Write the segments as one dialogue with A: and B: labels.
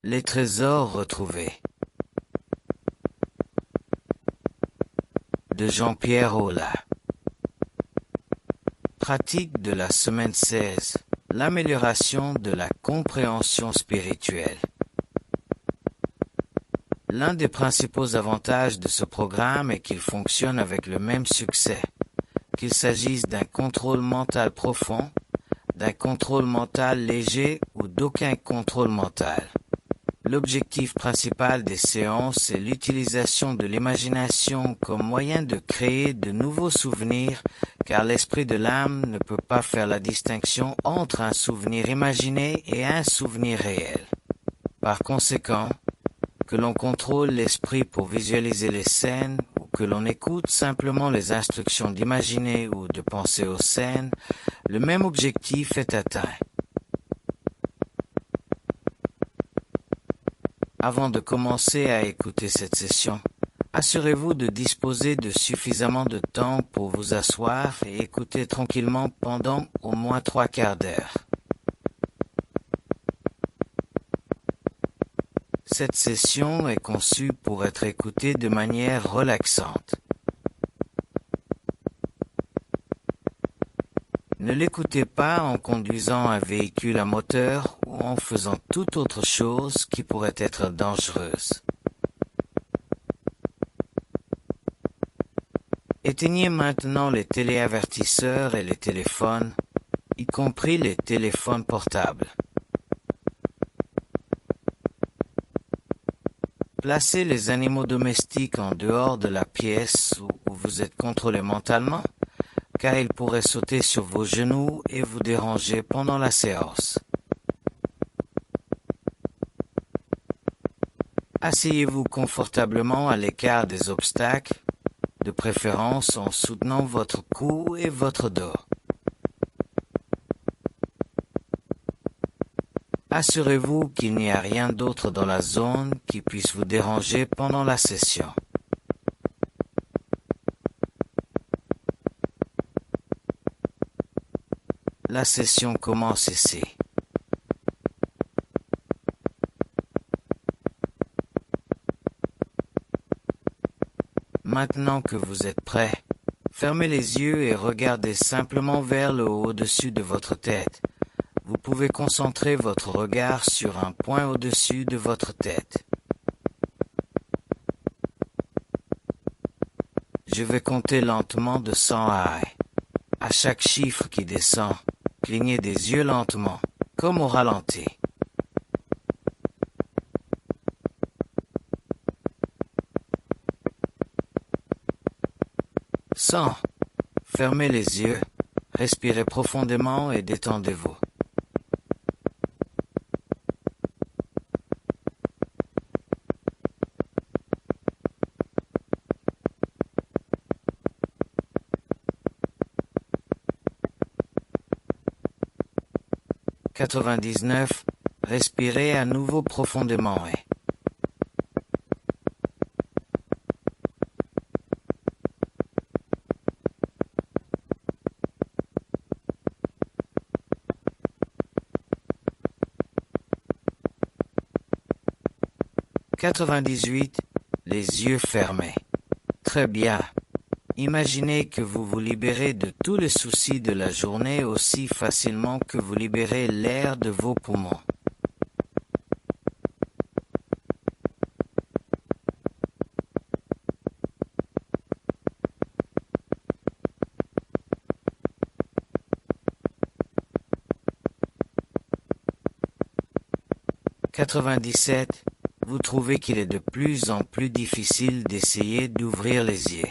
A: Les trésors retrouvés de Jean-Pierre Aulas. Pratique de la semaine 16. L'amélioration de la compréhension spirituelle. L'un des principaux avantages de ce programme est qu'il fonctionne avec le même succès, qu'il s'agisse d'un contrôle mental profond, d'un contrôle mental léger ou d'aucun contrôle mental. L'objectif principal des séances est l'utilisation de l'imagination comme moyen de créer de nouveaux souvenirs, car l'esprit de l'âme ne peut pas faire la distinction entre un souvenir imaginé et un souvenir réel. Par conséquent, que l'on contrôle l'esprit pour visualiser les scènes, ou que l'on écoute simplement les instructions d'imaginer ou de penser aux scènes, le même objectif est atteint. Avant de commencer à écouter cette session, assurez-vous de disposer de suffisamment de temps pour vous asseoir et écouter tranquillement pendant au moins 3/4 d'heure. Cette session est conçue pour être écoutée de manière relaxante. Ne l'écoutez pas en conduisant un véhicule à moteur ou en faisant toute autre chose qui pourrait être dangereuse. Éteignez maintenant les téléavertisseurs et les téléphones, y compris les téléphones portables. Placez les animaux domestiques en dehors de la pièce où vous êtes contrôlé mentalement, car ils pourraient sauter sur vos genoux et vous déranger pendant la séance. Asseyez-vous confortablement à l'écart des obstacles, de préférence en soutenant votre cou et votre dos. Assurez-vous qu'il n'y a rien d'autre dans la zone qui puisse vous déranger pendant la session. La session commence ici. Maintenant que vous êtes prêt, fermez les yeux et regardez simplement vers le haut au-dessus de votre tête. Vous pouvez concentrer votre regard sur un point au-dessus de votre tête. Je vais compter lentement de 100 à 1. À chaque chiffre qui descend, clignez des yeux lentement, comme au ralenti. 100. Fermez les yeux, respirez profondément et détendez-vous. 99. Respirez à nouveau profondément et 98. Les yeux fermés. Très bien. Imaginez que vous vous libérez de tous les soucis de la journée aussi facilement que vous libérez l'air de vos poumons. « 97. Vous trouvez qu'il est de plus en plus difficile d'essayer d'ouvrir les yeux.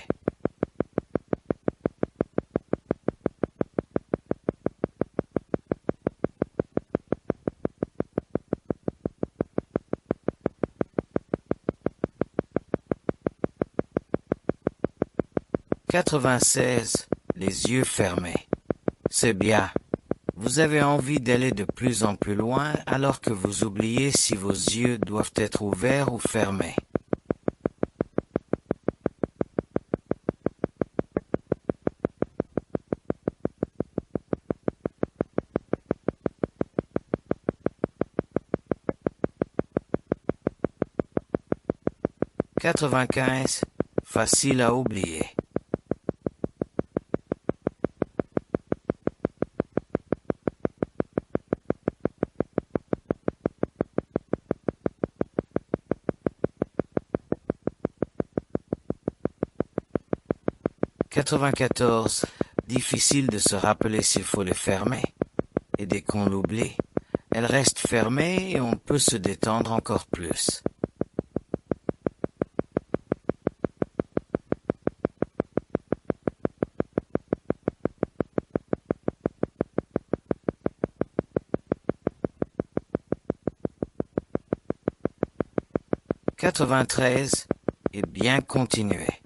A: 96. Les yeux fermés. C'est bien. Vous avez envie d'aller de plus en plus loin alors que vous oubliez si vos yeux doivent être ouverts ou fermés. 95, facile à oublier. 94, difficile de se rappeler s'il faut les fermer. Et dès qu'on l'oublie, elle reste fermée et on peut se détendre encore plus. « 93 et bien continuer.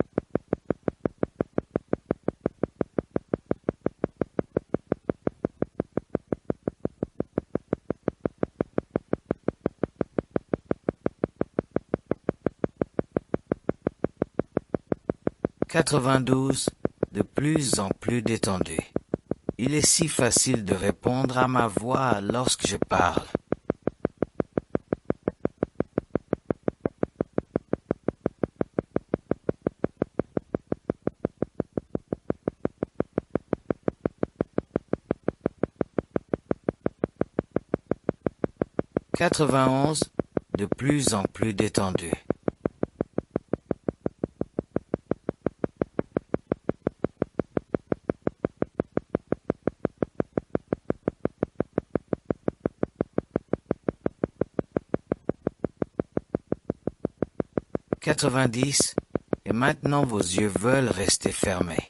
A: 92, de plus en plus détendu. Il est si facile de répondre à ma voix lorsque je parle. « 91, de plus en plus détendu. 90, et maintenant vos yeux veulent rester fermés.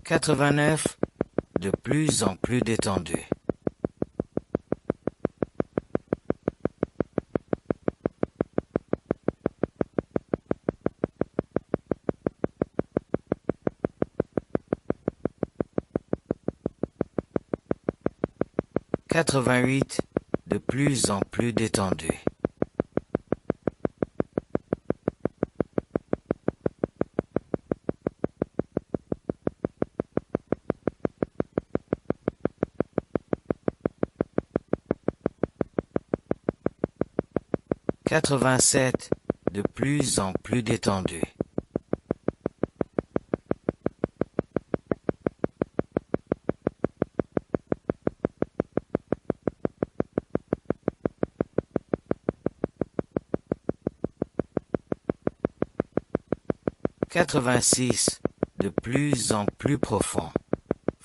A: 89, de plus en plus détendu. 88, de plus en plus détendu. 87, de plus en plus détendu. 86, de plus en plus profond.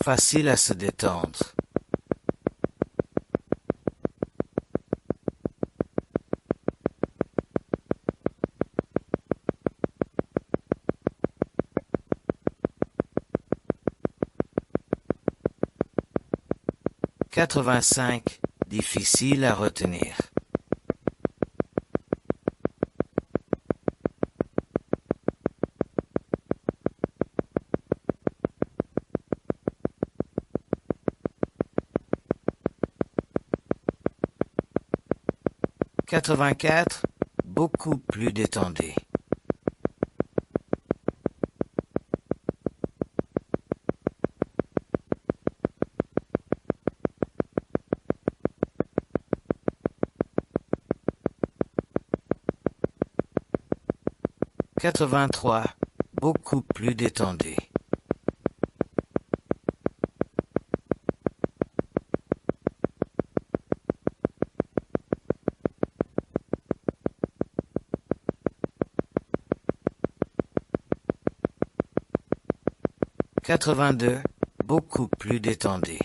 A: Facile à se détendre. 85, difficile à retenir. 84, beaucoup plus détendu. 83, beaucoup plus détendu. 82, beaucoup plus détendu.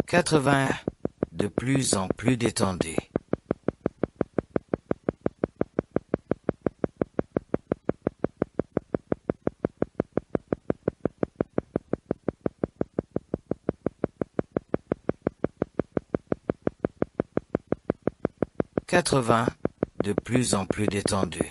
A: 81, de plus en plus détendu. 80, de plus en plus détendu.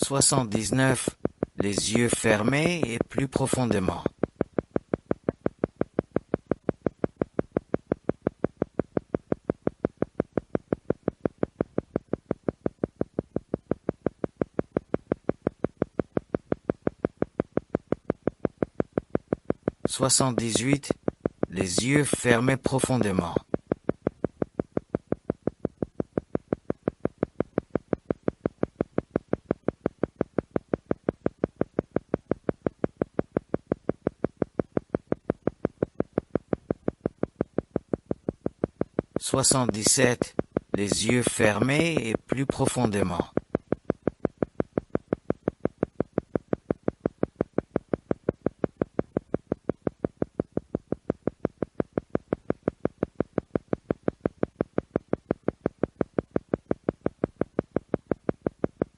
A: 79. Les yeux fermés et plus profondément. 78. Les yeux fermés profondément. 77. Les yeux fermés et plus profondément.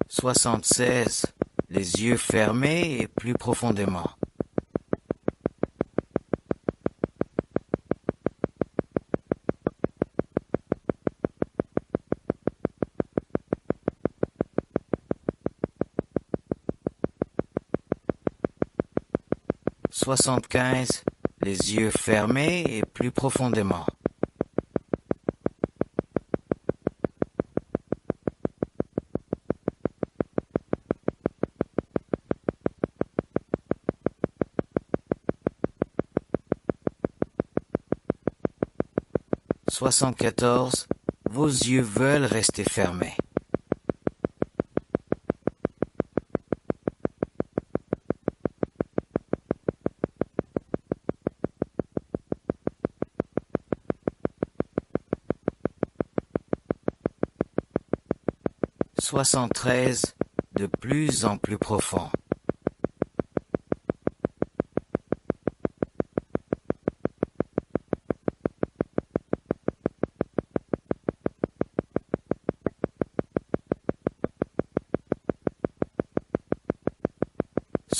A: 76. Les yeux fermés et plus profondément. 75. Les yeux fermés et plus profondément. 74. Vos yeux veulent rester fermés. 73. De plus en plus profond.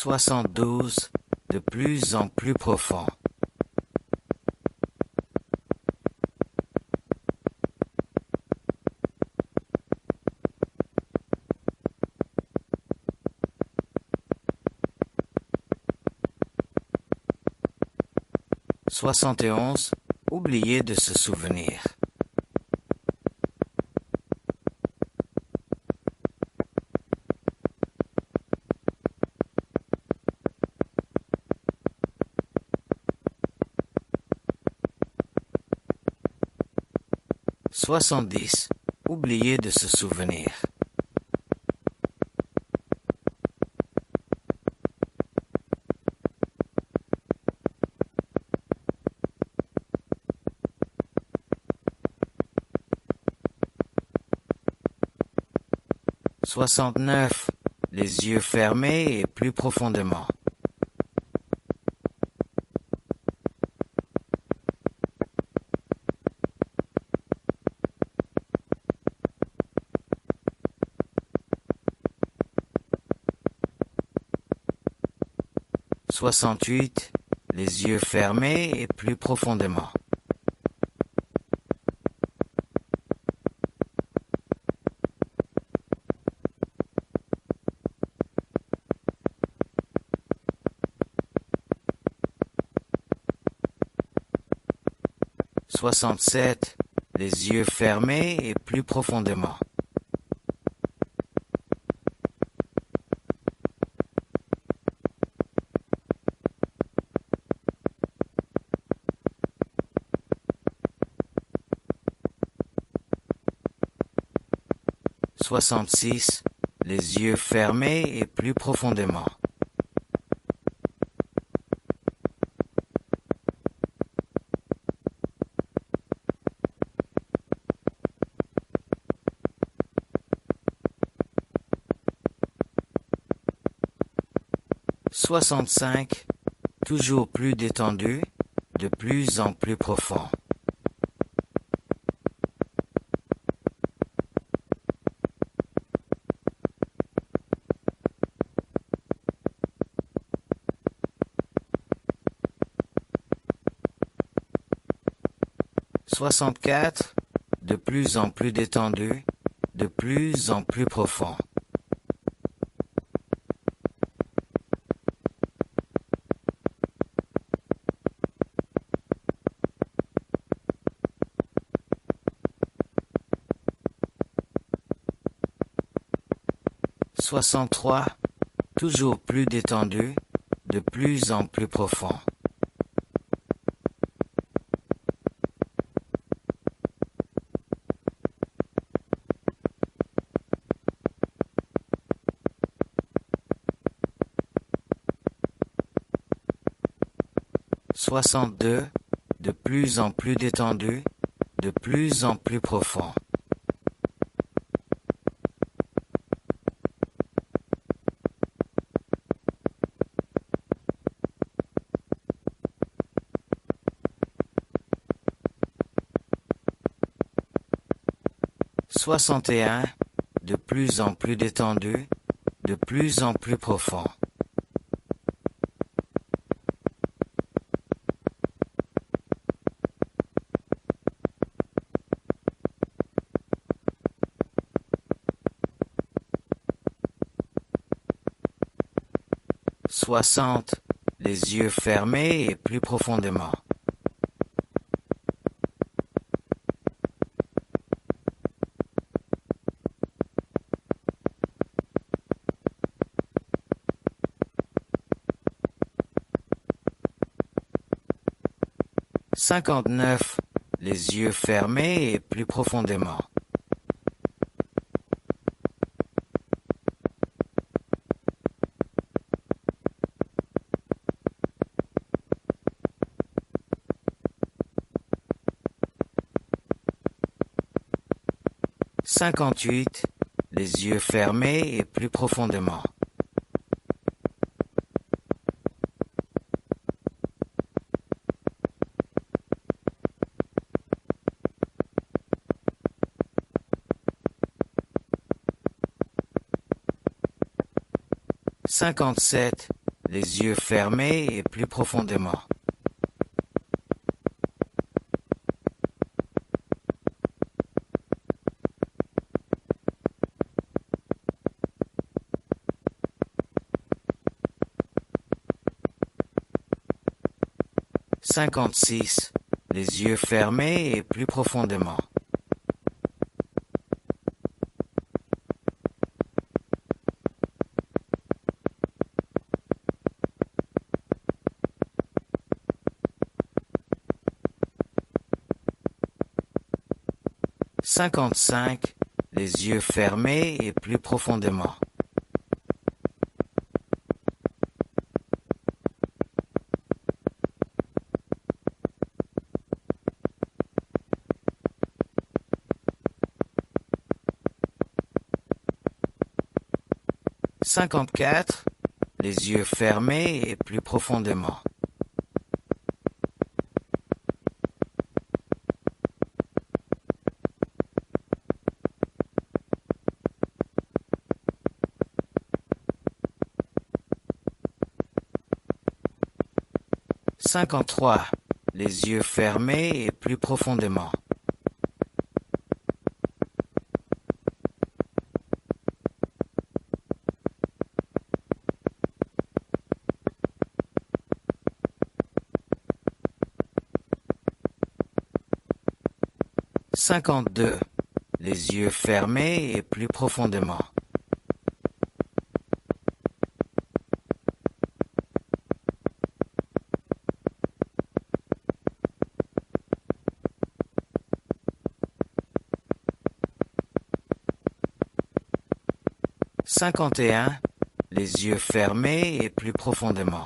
A: 72. De plus en plus profond. 71. Oubliez de se souvenir. 70. Oubliez de se souvenir. 69. Les yeux fermés et plus profondément. 68. Les yeux fermés et plus profondément. 67. Les yeux fermés et plus profondément. 66. Les yeux fermés et plus profondément. 65. Toujours plus détendu, de plus en plus profond. 64. De plus en plus détendu, de plus en plus profond. 63. Toujours plus détendu, de plus en plus profond. 62. De plus en plus détendu, de plus en plus profond. 61. De plus en plus détendu, de plus en plus profond. 60. Les yeux fermés et plus profondément. 59. Les yeux fermés et plus profondément. 58. Les yeux fermés et plus profondément. 57. Les yeux fermés et plus profondément. 56. Les yeux fermés et plus profondément. 55. Les yeux fermés et plus profondément. 54. Les yeux fermés et plus profondément. 53. Les yeux fermés et plus profondément. 52. Les yeux fermés et plus profondément. 51. Les yeux fermés et plus profondément.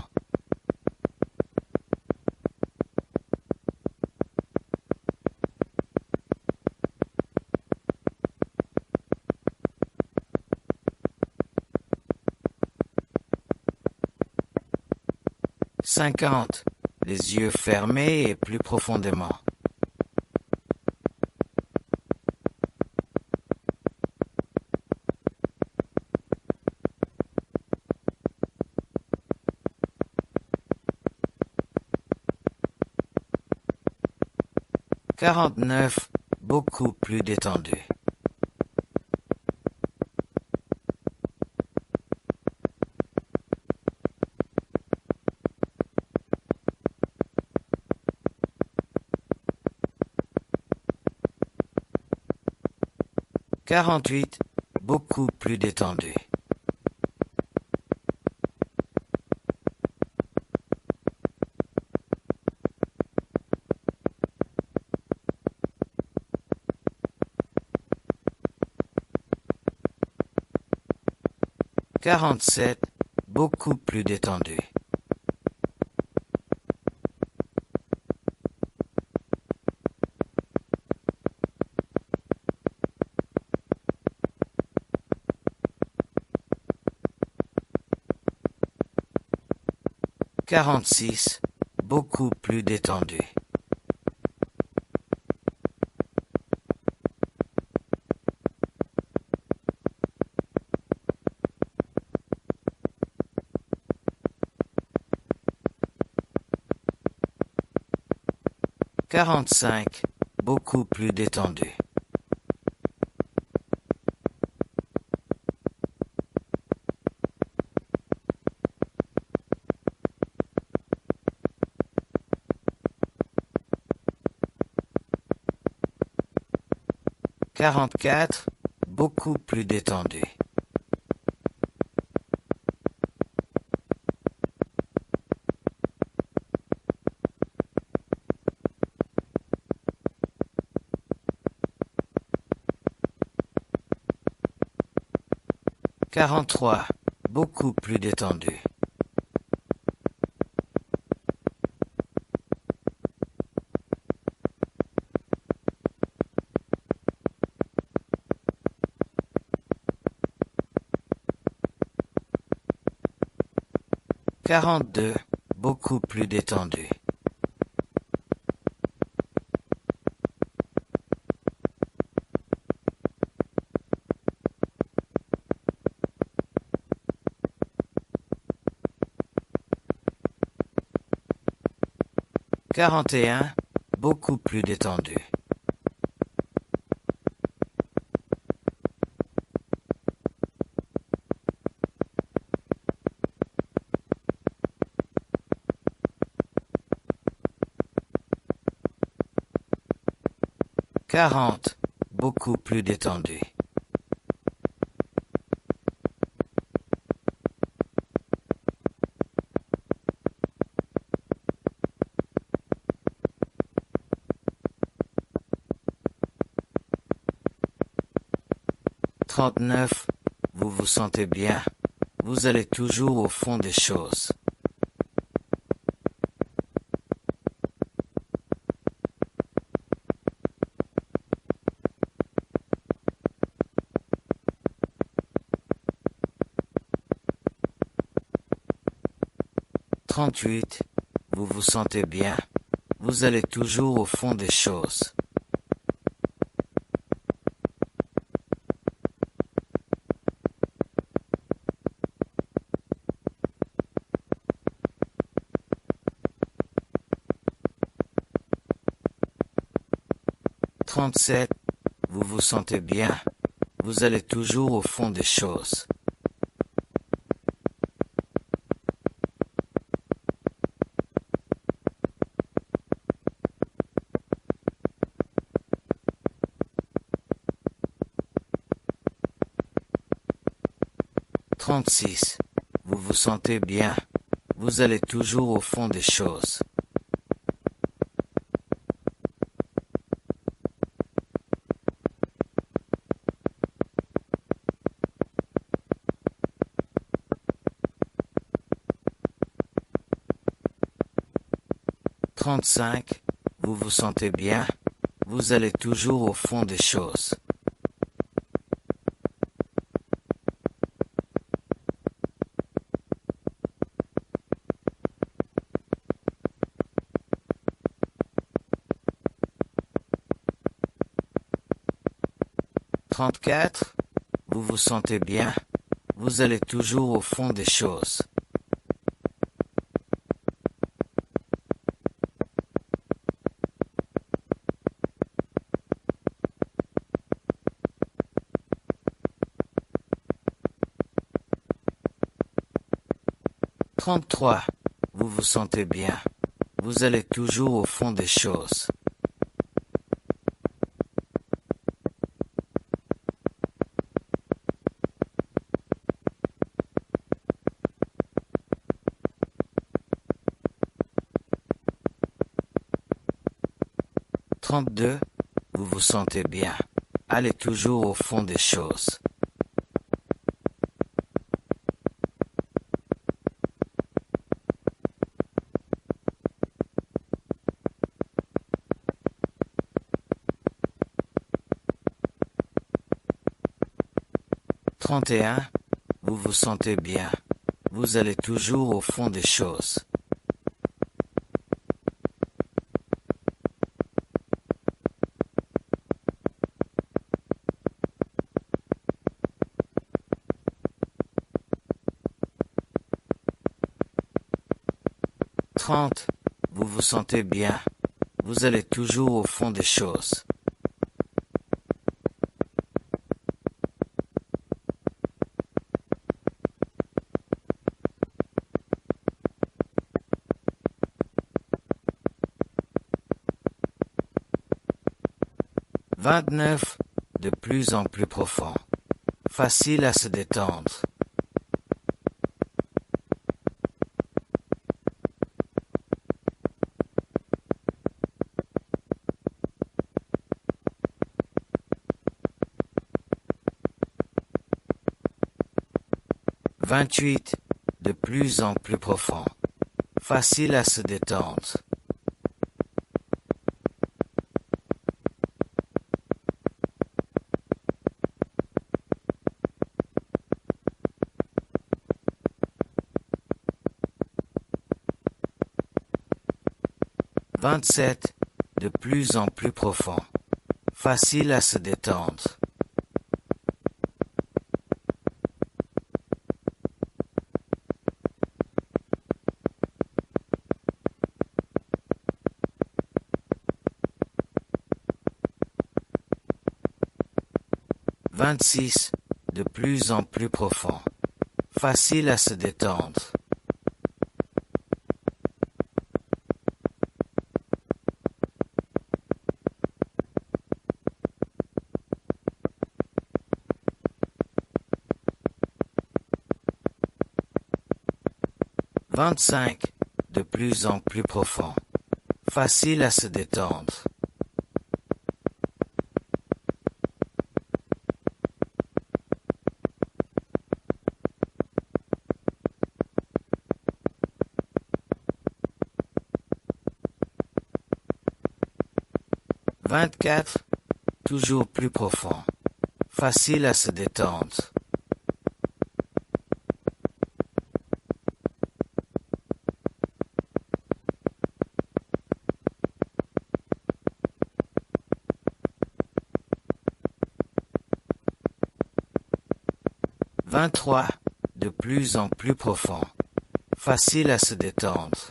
A: 50. Les yeux fermés et plus profondément. 49. Beaucoup plus détendu. 48. Beaucoup plus détendu. 47, beaucoup plus détendu. 46, beaucoup plus détendu. 45, beaucoup plus détendu. 44, beaucoup plus détendu. 43, beaucoup plus détendu. 42, beaucoup plus détendu. 41, beaucoup plus détendu. 40, beaucoup plus détendu. 39, vous vous sentez bien. Vous allez toujours au fond des choses. 38, vous vous sentez bien. Vous allez toujours au fond des choses. 37, vous vous sentez bien. Vous allez toujours au fond des choses. 36, vous vous sentez bien. Vous allez toujours au fond des choses. 35, vous vous sentez bien. Vous allez toujours au fond des choses. 34, vous vous sentez bien. Vous allez toujours au fond des choses. 33, vous vous sentez bien. Vous allez toujours au fond des choses. 32, vous vous sentez bien. Allez toujours au fond des choses. 31. Vous vous sentez bien. Vous allez toujours au fond des choses. Vous vous sentez bien. Vous allez toujours au fond des choses. De plus en plus profond. Facile à se détendre. De plus en plus profond. Facile à se détendre. De plus en plus profond. Facile à se détendre. De plus en plus profond. Facile à se détendre. 25. De plus en plus profond. Facile à se détendre. 24. Toujours plus profond. Facile à se détendre. 23. De plus en plus profond. Facile à se détendre.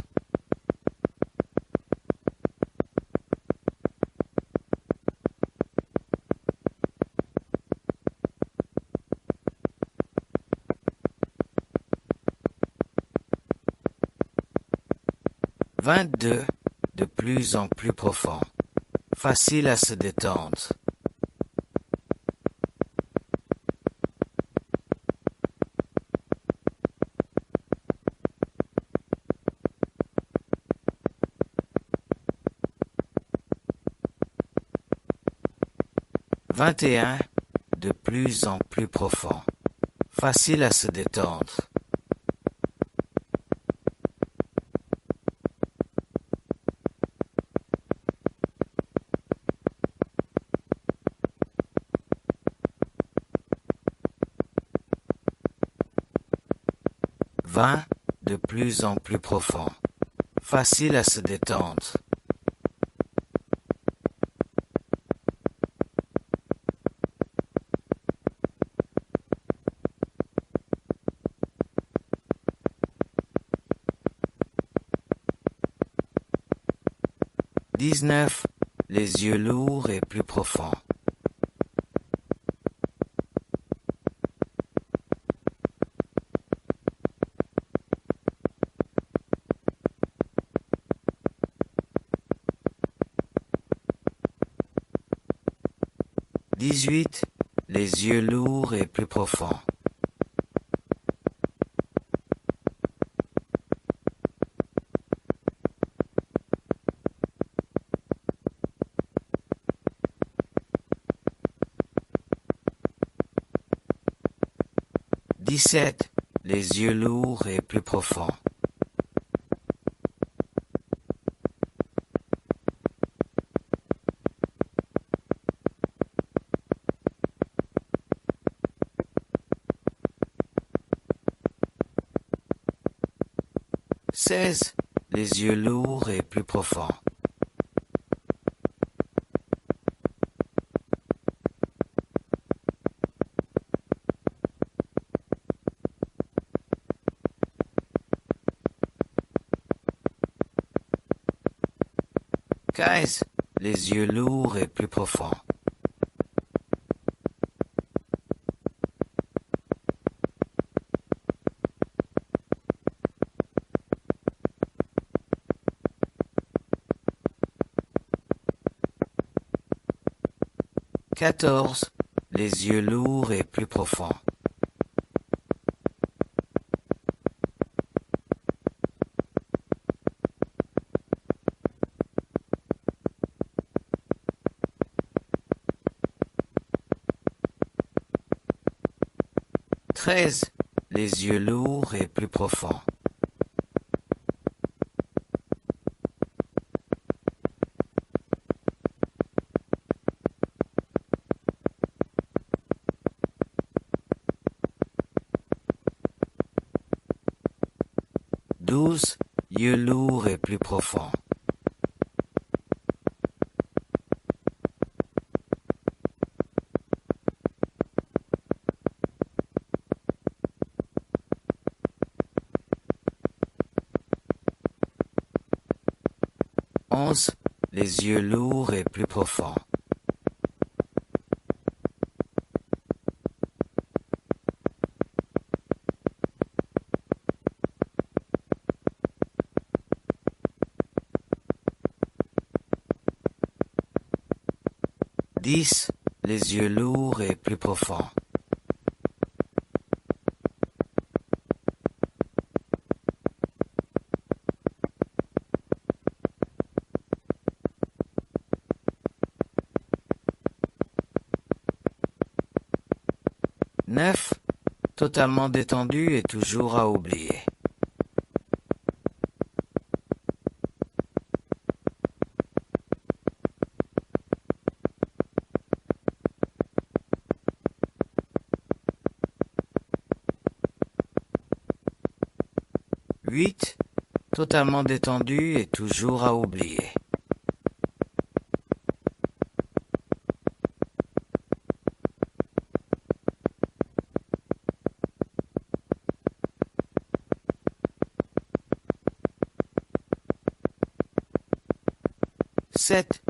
A: 22. De plus en plus profond. Facile à se détendre. 21. De plus en plus profond. Facile à se détendre. 20. De plus en plus profond. Facile à se détendre. 19. Les yeux lourds et plus profonds. 18. Les yeux lourds et plus profonds. 17. Les yeux lourds et plus profonds. 16. Les yeux lourds et plus profonds. 15. Les yeux lourds et plus profonds. 14. Les yeux lourds et plus profonds. 13. Les yeux lourds et plus profonds. 12. Yeux lourds et plus profonds. 11. Les yeux lourds et plus profonds. 10. Les yeux lourds et plus profonds. 9. Totalement détendu et toujours à oublier. 8. Totalement détendu et toujours à oublier. 7.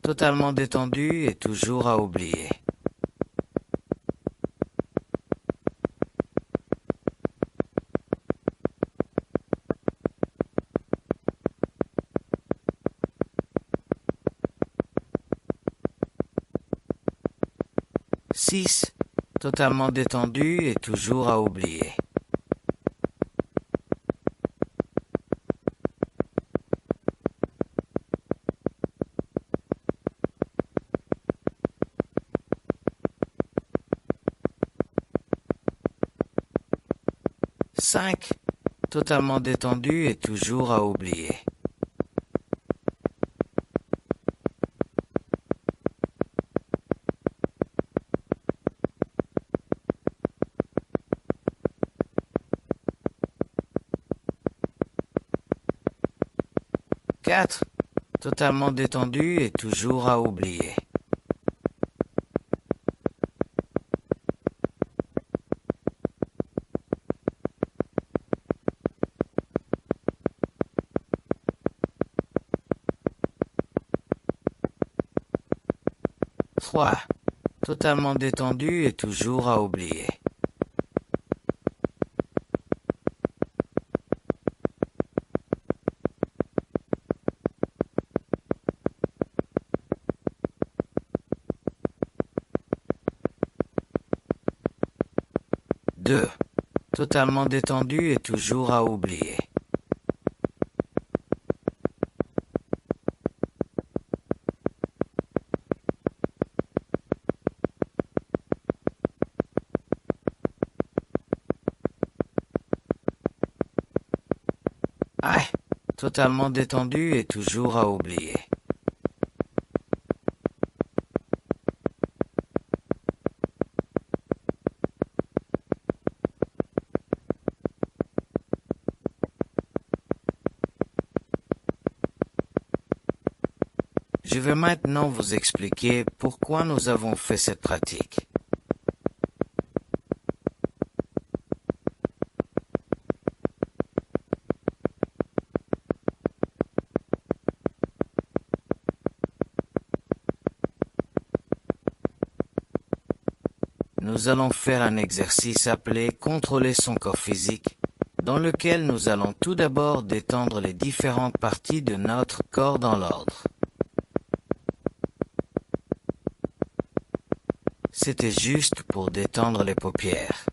A: Totalement détendu et toujours à oublier. 6. Totalement détendu et toujours à oublier. 5. Totalement détendu et toujours à oublier. 4. Totalement détendu et toujours à oublier. 3. Totalement détendu et toujours à oublier. 2. Totalement détendu et toujours à oublier. 1. Totalement détendu et toujours à oublier. Je vais maintenant vous expliquer pourquoi nous avons fait cette pratique. Nous allons faire un exercice appelé « Contrôler son corps physique », dans lequel nous allons tout d'abord détendre les différentes parties de notre corps dans l'ordre. C'était juste pour détendre les paupières.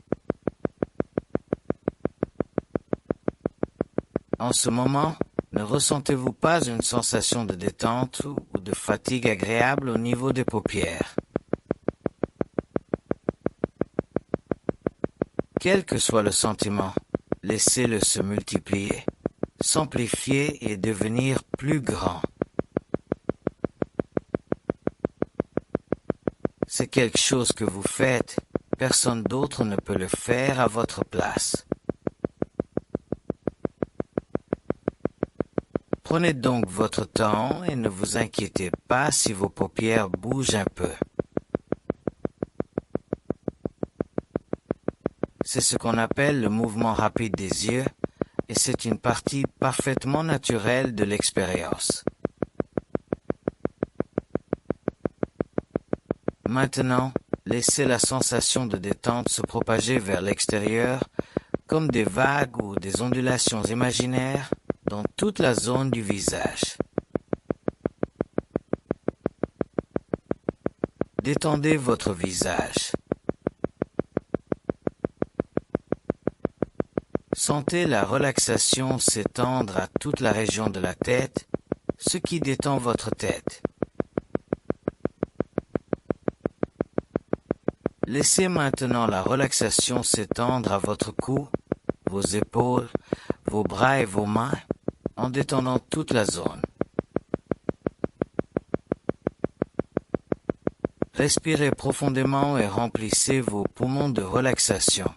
A: En ce moment, ne ressentez-vous pas une sensation de détente ou de fatigue agréable au niveau des paupières? Quel que soit le sentiment, laissez-le se multiplier, s'amplifier et devenir plus grand. C'est quelque chose que vous faites, personne d'autre ne peut le faire à votre place. Prenez donc votre temps et ne vous inquiétez pas si vos paupières bougent un peu. C'est ce qu'on appelle le mouvement rapide des yeux, et c'est une partie parfaitement naturelle de l'expérience. Maintenant, laissez la sensation de détente se propager vers l'extérieur, comme des vagues ou des ondulations imaginaires, dans toute la zone du visage. Détendez votre visage. Sentez la relaxation s'étendre à toute la région de la tête, ce qui détend votre tête. Laissez maintenant la relaxation s'étendre à votre cou, vos épaules, vos bras et vos mains, en détendant toute la zone. Respirez profondément et remplissez vos poumons de relaxation,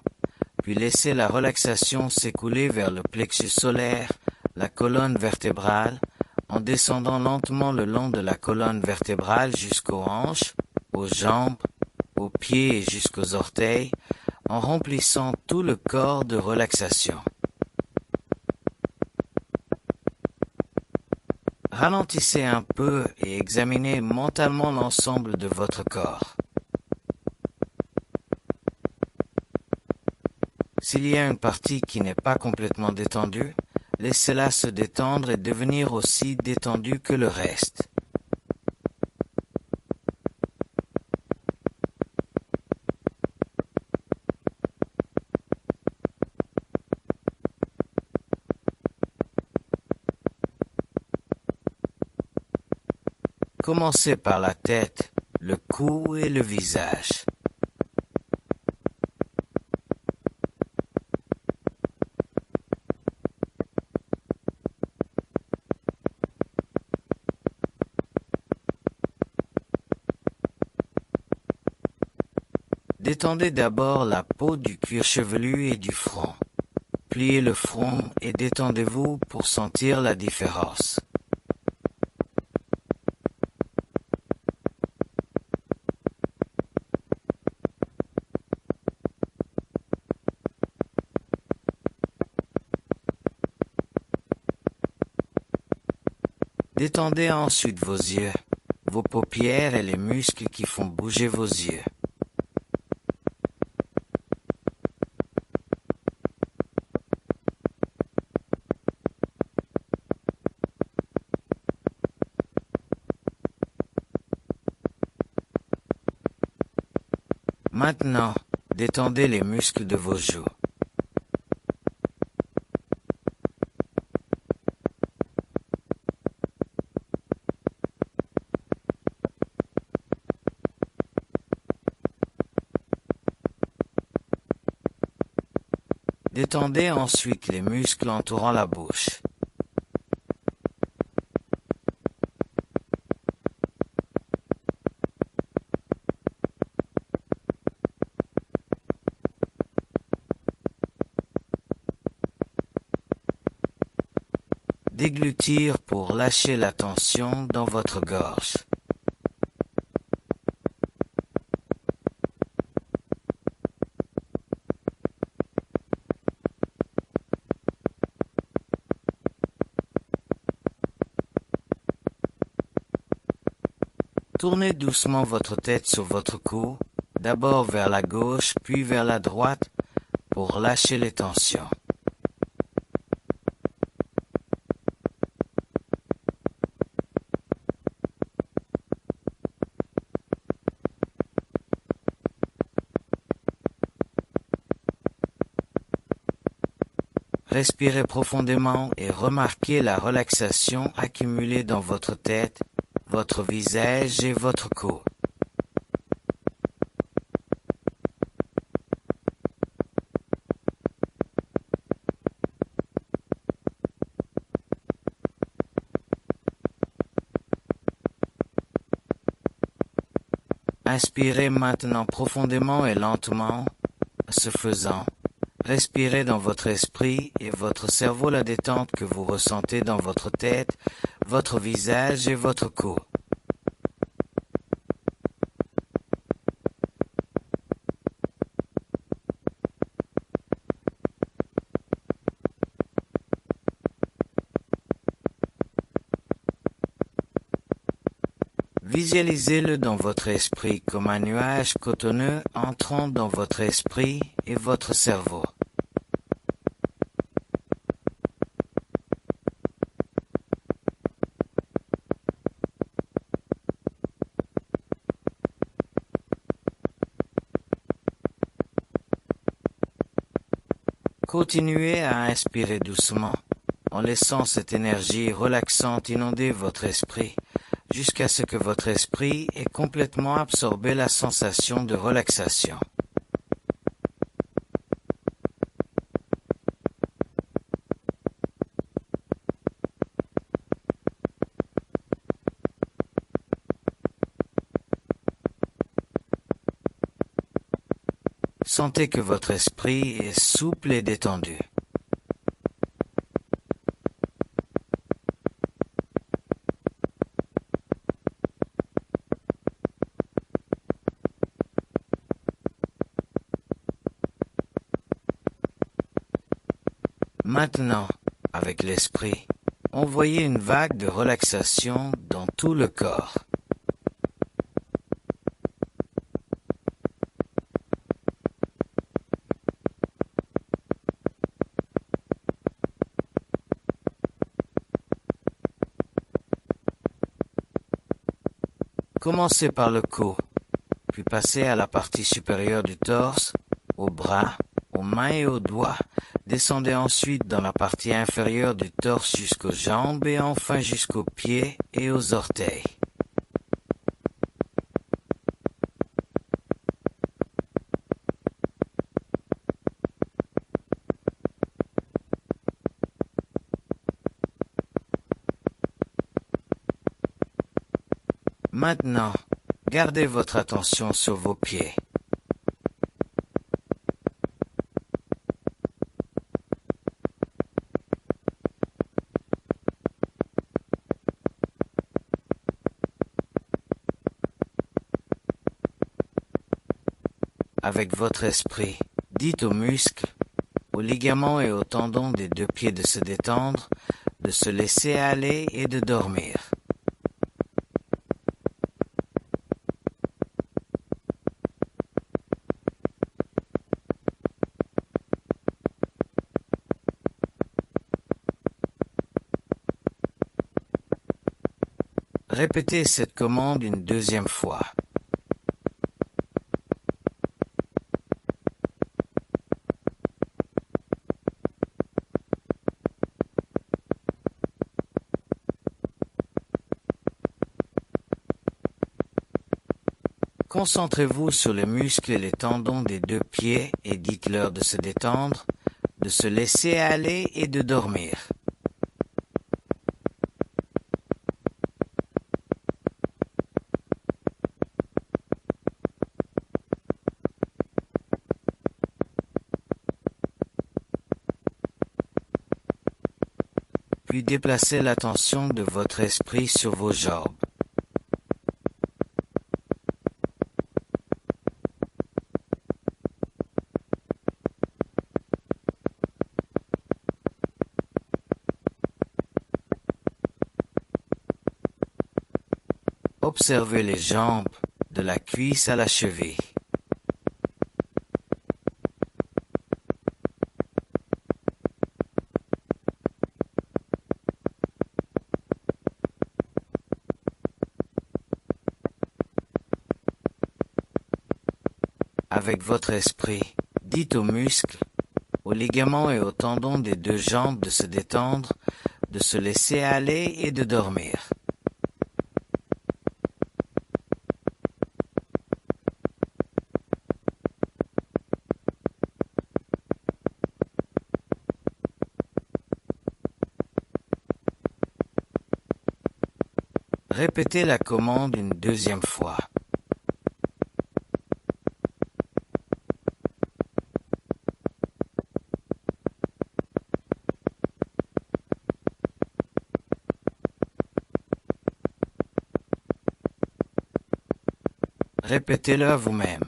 A: puis laissez la relaxation s'écouler vers le plexus solaire, la colonne vertébrale, en descendant lentement le long de la colonne vertébrale jusqu'aux hanches, aux jambes, aux pieds et jusqu'aux orteils, en remplissant tout le corps de relaxation. Ralentissez un peu et examinez mentalement l'ensemble de votre corps. S'il y a une partie qui n'est pas complètement détendue, laissez-la se détendre et devenir aussi détendue que le reste. Commencez par la tête, le cou et le visage. Détendez d'abord la peau du cuir chevelu et du front. Pliez le front et détendez-vous pour sentir la différence. Détendez ensuite vos yeux, vos paupières et les muscles qui font bouger vos yeux. Maintenant, détendez les muscles de vos joues. Détendez ensuite les muscles entourant la bouche. Déglutir pour lâcher la tension dans votre gorge. Tournez doucement votre tête sur votre cou, d'abord vers la gauche puis vers la droite, pour lâcher les tensions. Respirez profondément et remarquez la relaxation accumulée dans votre tête, votre visage et votre cou. Inspirez maintenant profondément et lentement. Ce faisant, respirez dans votre esprit et votre cerveau la détente que vous ressentez dans votre tête, votre visage et votre cou. Visualisez-le dans votre esprit comme un nuage cotonneux entrant dans votre esprit et votre cerveau. Continuez à inspirer doucement, en laissant cette énergie relaxante inonder votre esprit, jusqu'à ce que votre esprit ait complètement absorbé la sensation de relaxation. Sentez que votre esprit est souple et détendu. Maintenant, avec l'esprit, envoyez une vague de relaxation dans tout le corps. Commencez par le cou, puis passez à la partie supérieure du torse, aux bras, aux mains et aux doigts. Descendez ensuite dans la partie inférieure du torse jusqu'aux jambes et enfin jusqu'aux pieds et aux orteils. Maintenant, gardez votre attention sur vos pieds. Avec votre esprit, dites aux muscles, aux ligaments et aux tendons des deux pieds de se détendre, de se laisser aller et de dormir. Répétez cette commande une deuxième fois. Concentrez-vous sur les muscles et les tendons des deux pieds et dites-leur de se détendre, de se laisser aller et de dormir. puis déplacez l'attention de votre esprit sur vos jambes. Observez les jambes, de la cuisse à la cheville. Avec votre esprit, dites aux muscles, aux ligaments et aux tendons des deux jambes de se détendre, de se laisser aller et de dormir. Répétez la commande une deuxième fois. Répétez-le à vous-même.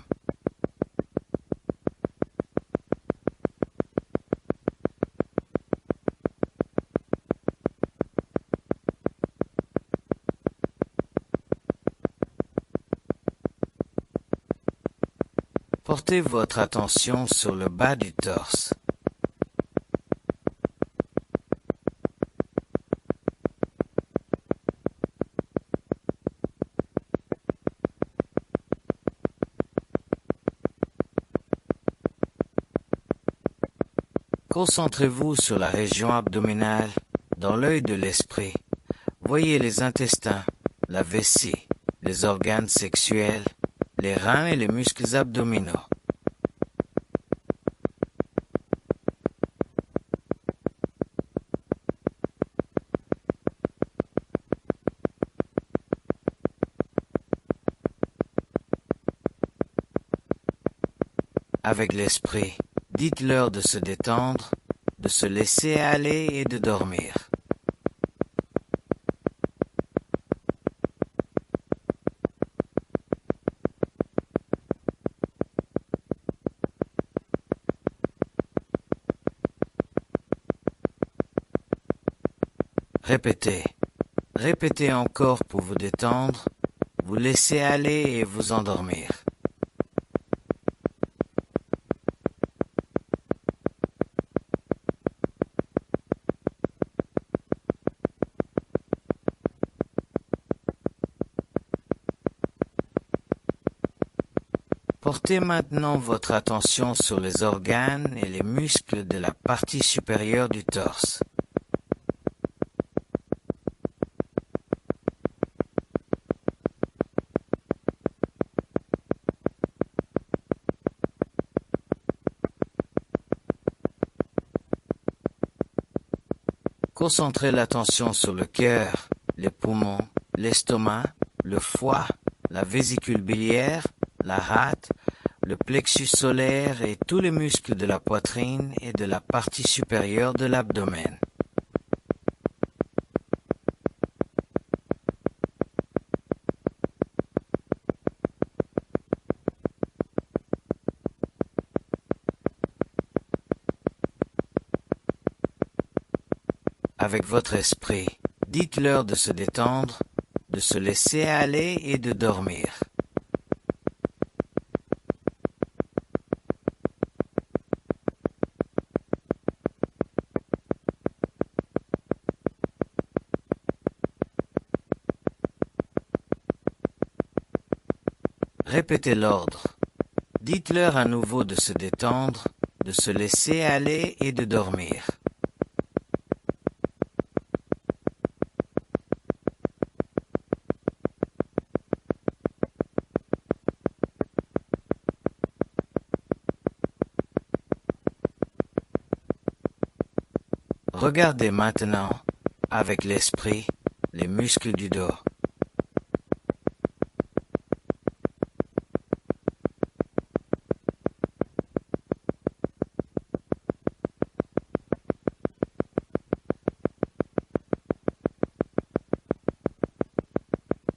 A: Portez votre attention sur le bas du torse. Concentrez-vous sur la région abdominale, dans l'œil de l'esprit. Voyez les intestins, la vessie, les organes sexuels, les reins et les muscles abdominaux. Avec l'esprit, dites-leur de se détendre, de se laisser aller et de dormir. Répétez. Répétez encore pour vous détendre, vous laisser aller et vous endormir. Portez maintenant votre attention sur les organes et les muscles de la partie supérieure du torse. Concentrez l'attention sur le cœur, les poumons, l'estomac, le foie, la vésicule biliaire, la rate, le plexus solaire et tous les muscles de la poitrine et de la partie supérieure de l'abdomen. Avec votre esprit, dites-leur de se détendre, de se laisser aller et de dormir. Répétez l'ordre. Dites-leur à nouveau de se détendre, de se laisser aller et de dormir. Regardez maintenant, avec l'esprit, les muscles du dos.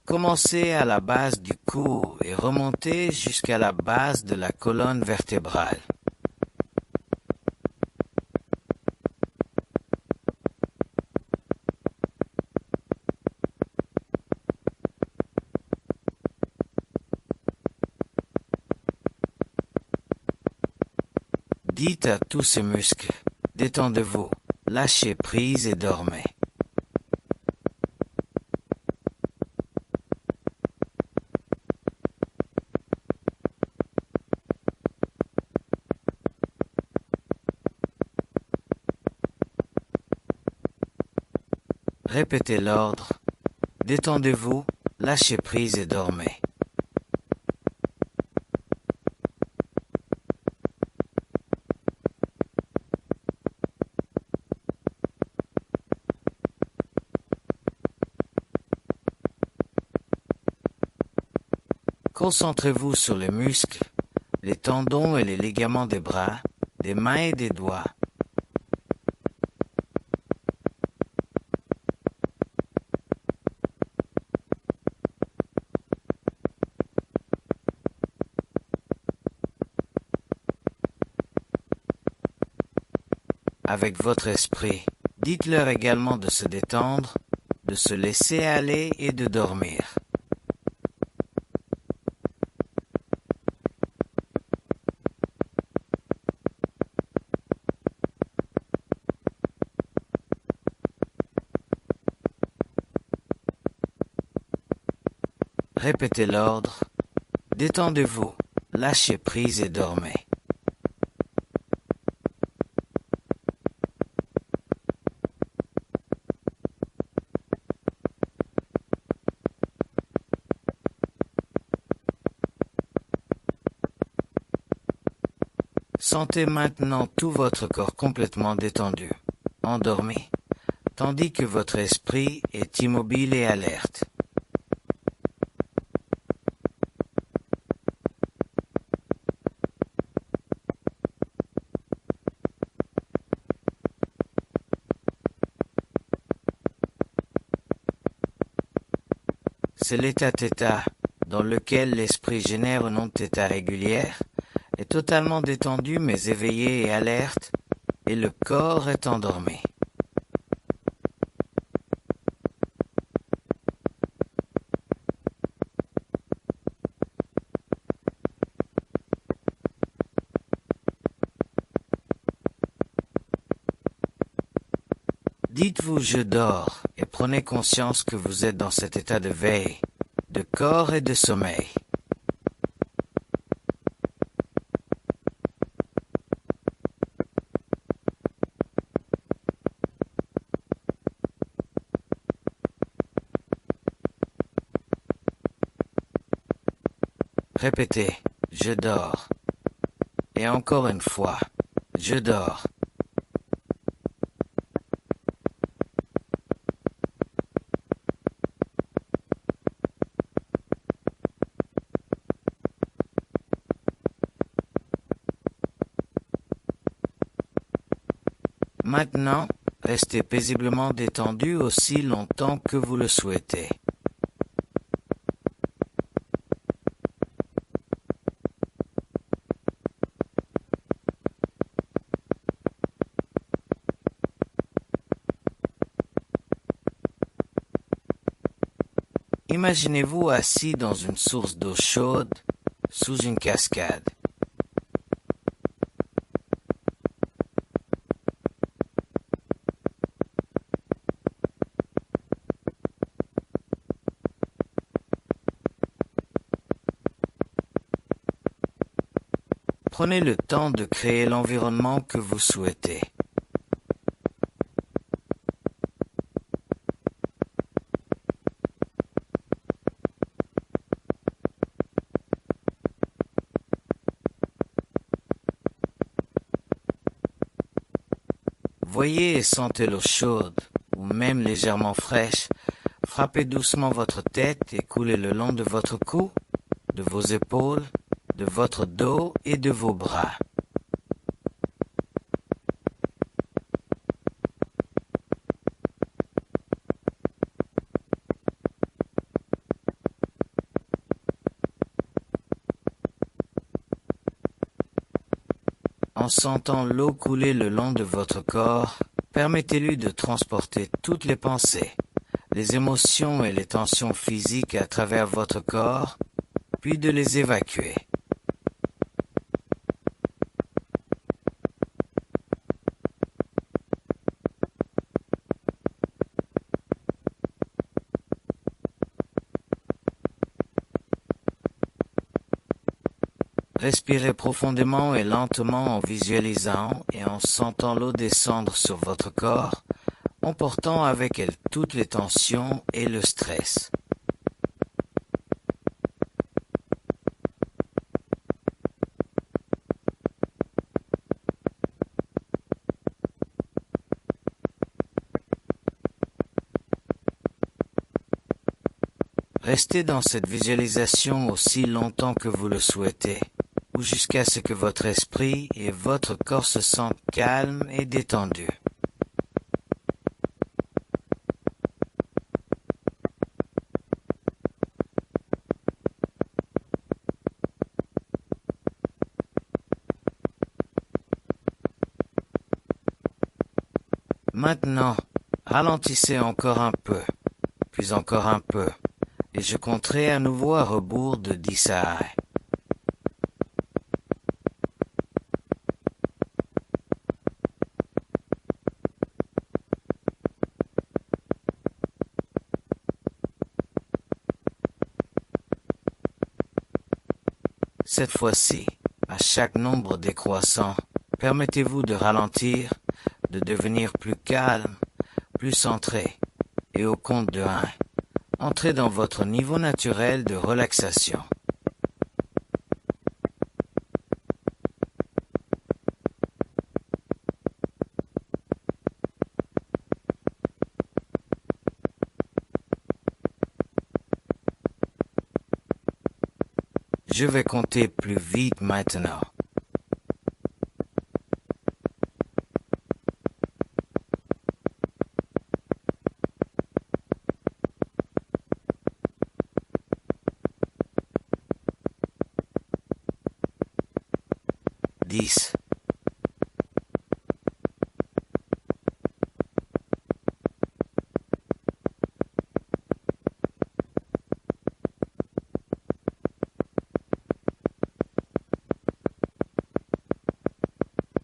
A: Commencez à la base du cou et remontez jusqu'à la base de la colonne vertébrale. Dites à tous ces muscles, détendez-vous, lâchez prise et dormez. Répétez l'ordre, détendez-vous, lâchez prise et dormez. Concentrez-vous sur les muscles, les tendons et les ligaments des bras, des mains et des doigts. Avec votre esprit, dites-leur également de se détendre, de se laisser aller et de dormir. Répétez l'ordre, détendez-vous, lâchez prise et dormez. Sentez maintenant tout votre corps complètement détendu, endormi, tandis que votre esprit est immobile et alerte. C'est l'état-theta dans lequel l'esprit génère une onde θ régulière, est totalement détendu mais éveillé et alerte, et le corps est endormi. Dites-vous je dors et prenez conscience que vous êtes dans cet état de veille, de corps et de sommeil. Répétez, je dors. Et encore une fois, je dors. Maintenant, restez paisiblement détendu aussi longtemps que vous le souhaitez. Imaginez-vous assis dans une source d'eau chaude, sous une cascade. Prenez le temps de créer l'environnement que vous souhaitez. Voyez et sentez l'eau chaude, ou même légèrement fraîche, frapper doucement votre tête et couler le long de votre cou, de vos épaules, de votre dos et de vos bras. En sentant l'eau couler le long de votre corps, permettez-lui de transporter toutes les pensées, les émotions et les tensions physiques à travers votre corps, puis de les évacuer. Respirez profondément et lentement en visualisant et en sentant l'eau descendre sur votre corps, emportant avec elle toutes les tensions et le stress. Restez dans cette visualisation aussi longtemps que vous le souhaitez, ou jusqu'à ce que votre esprit et votre corps se sentent calmes et détendus. Maintenant, ralentissez encore un peu, puis encore un peu, et je compterai à nouveau à rebours de 10 à 1. Cette fois-ci, à chaque nombre décroissant, permettez-vous de ralentir, de devenir plus calme, plus centré, et au compte de 1, entrez dans votre niveau naturel de relaxation. Je vais compter plus vite maintenant. 10.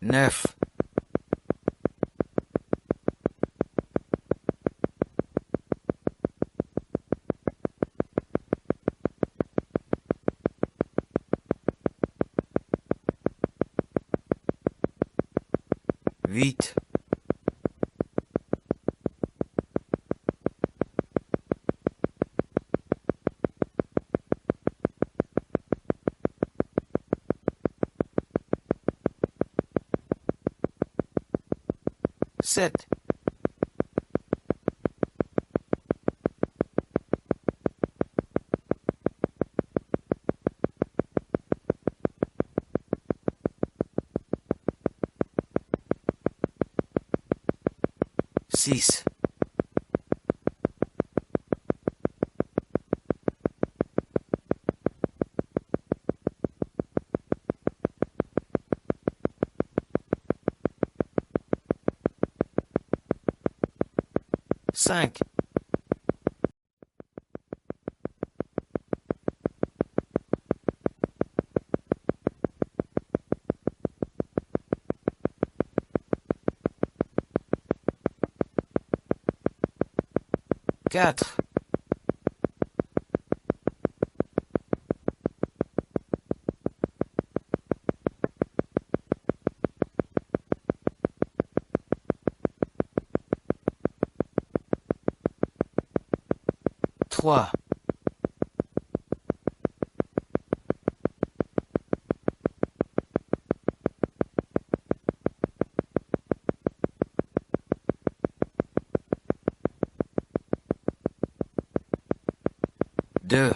A: 9. 8. 7. 6. 5. 4. 3. 2.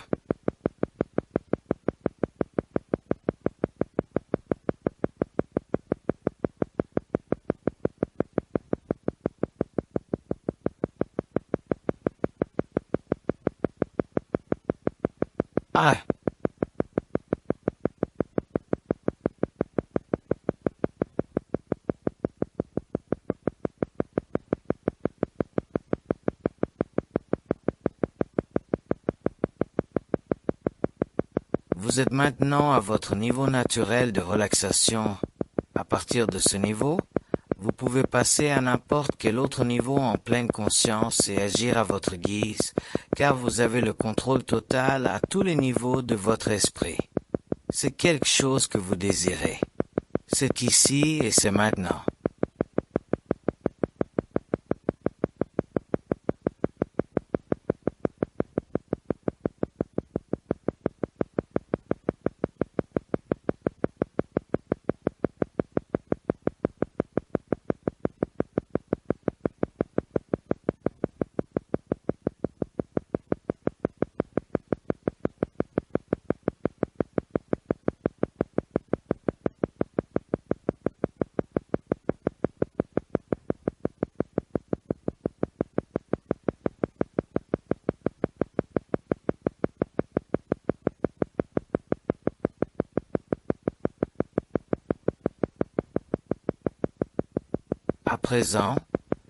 A: 1. Vous êtes maintenant à votre niveau naturel de relaxation. À partir de ce niveau, vous pouvez passer à n'importe quel autre niveau en pleine conscience et agir à votre guise, car vous avez le contrôle total à tous les niveaux de votre esprit. C'est quelque chose que vous désirez. C'est ici et c'est maintenant. À présent,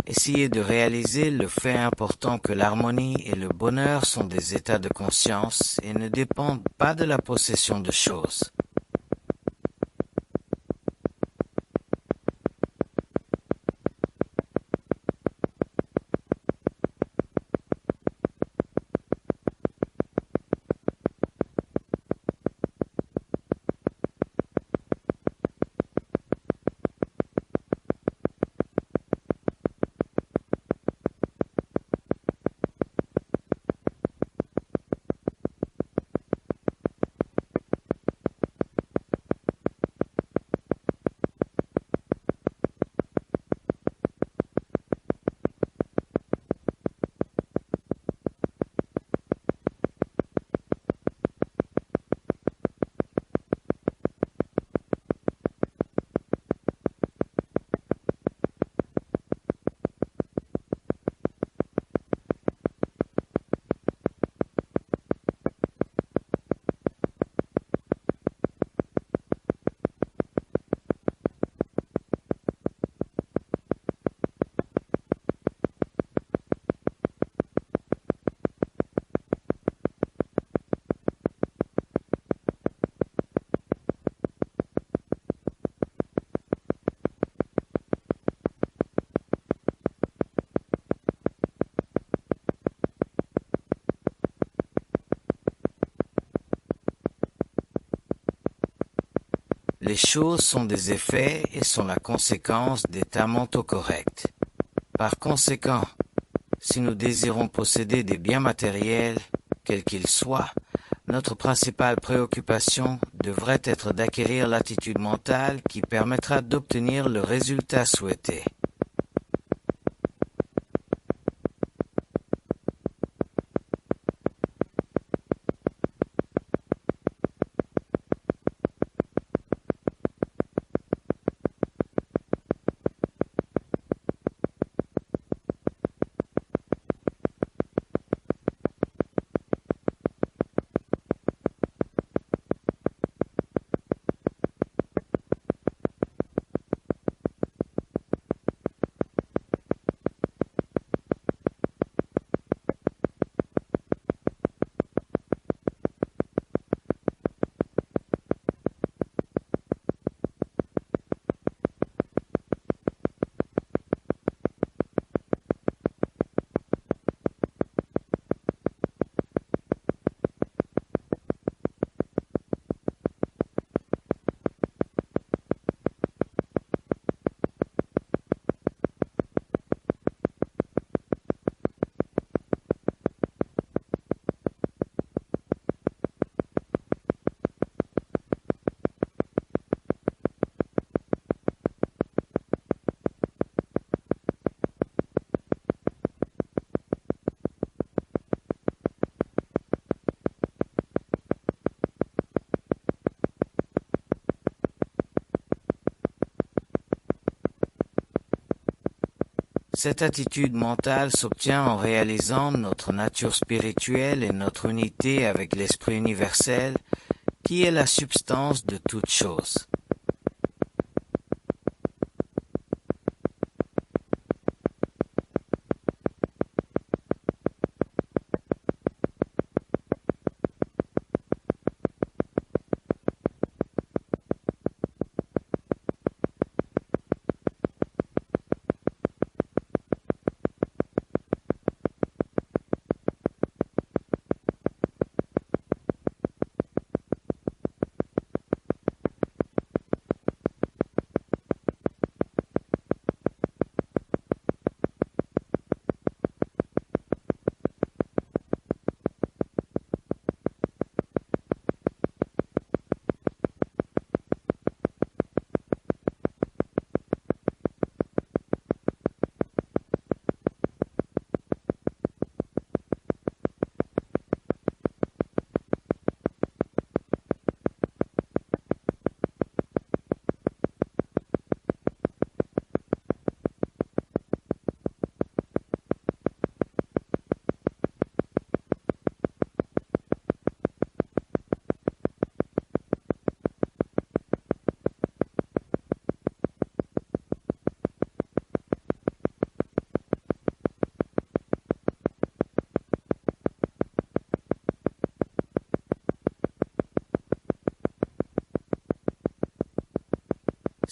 A: essayez de réaliser le fait important que l'harmonie et le bonheur sont des états de conscience et ne dépendent pas de la possession de choses. Les choses sont des effets et sont la conséquence d'états mentaux corrects. Par conséquent, si nous désirons posséder des biens matériels, quels qu'ils soient, notre principale préoccupation devrait être d'acquérir l'attitude mentale qui permettra d'obtenir le résultat souhaité. Cette attitude mentale s'obtient en réalisant notre nature spirituelle et notre unité avec l'Esprit universel, qui est la substance de toute chose.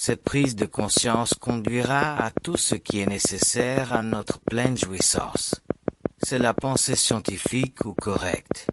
A: Cette prise de conscience conduira à tout ce qui est nécessaire à notre pleine jouissance. C'est la pensée scientifique ou correcte.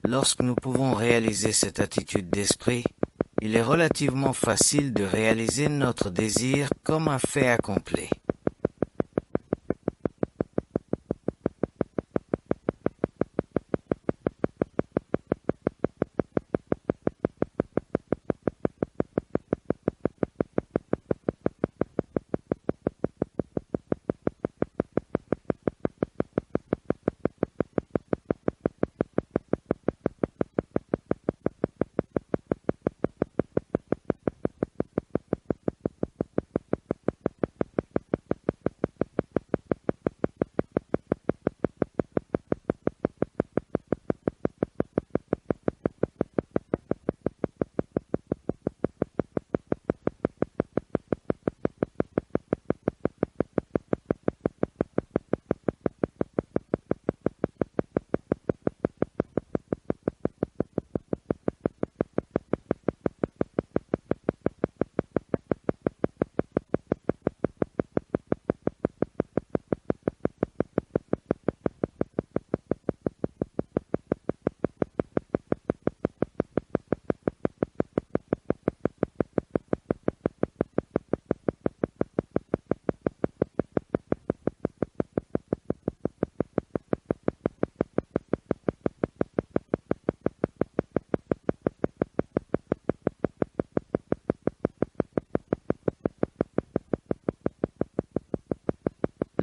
A: Lorsque nous pouvons réaliser cette attitude d'esprit, il est relativement facile de réaliser notre désir comme un fait accompli.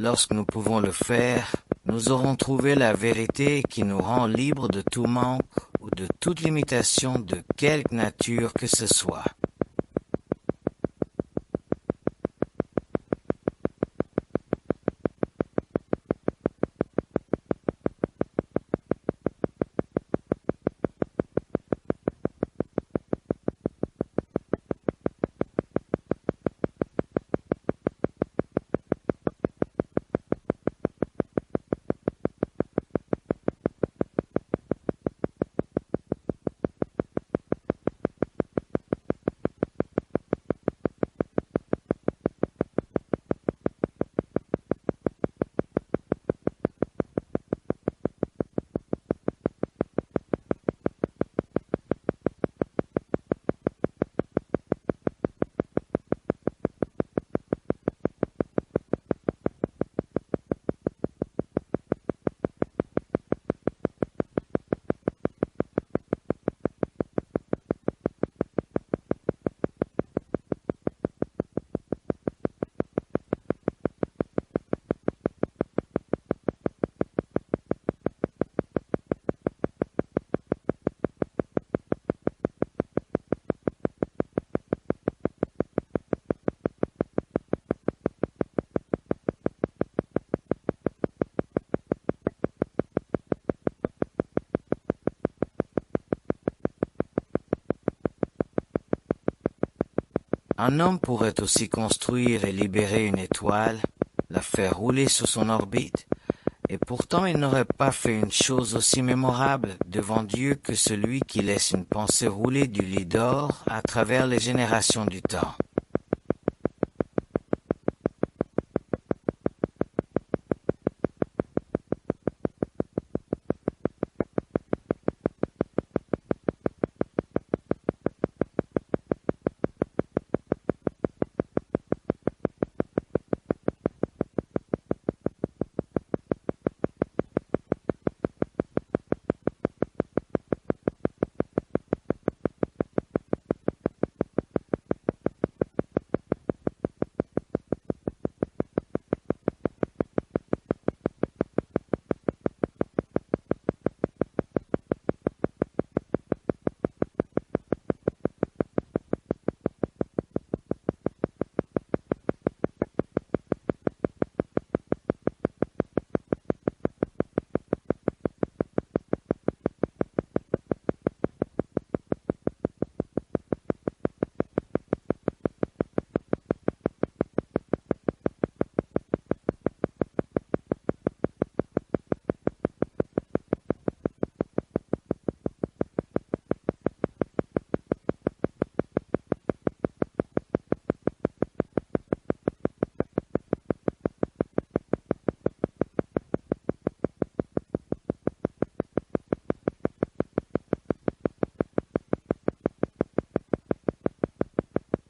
A: Lorsque nous pouvons le faire, nous aurons trouvé la vérité qui nous rend libres de tout manque ou de toute limitation de quelque nature que ce soit. Un homme pourrait aussi construire et libérer une étoile, la faire rouler sur son orbite, et pourtant il n'aurait pas fait une chose aussi mémorable devant Dieu que celui qui laisse une pensée rouler du lit d'or à travers les générations du temps.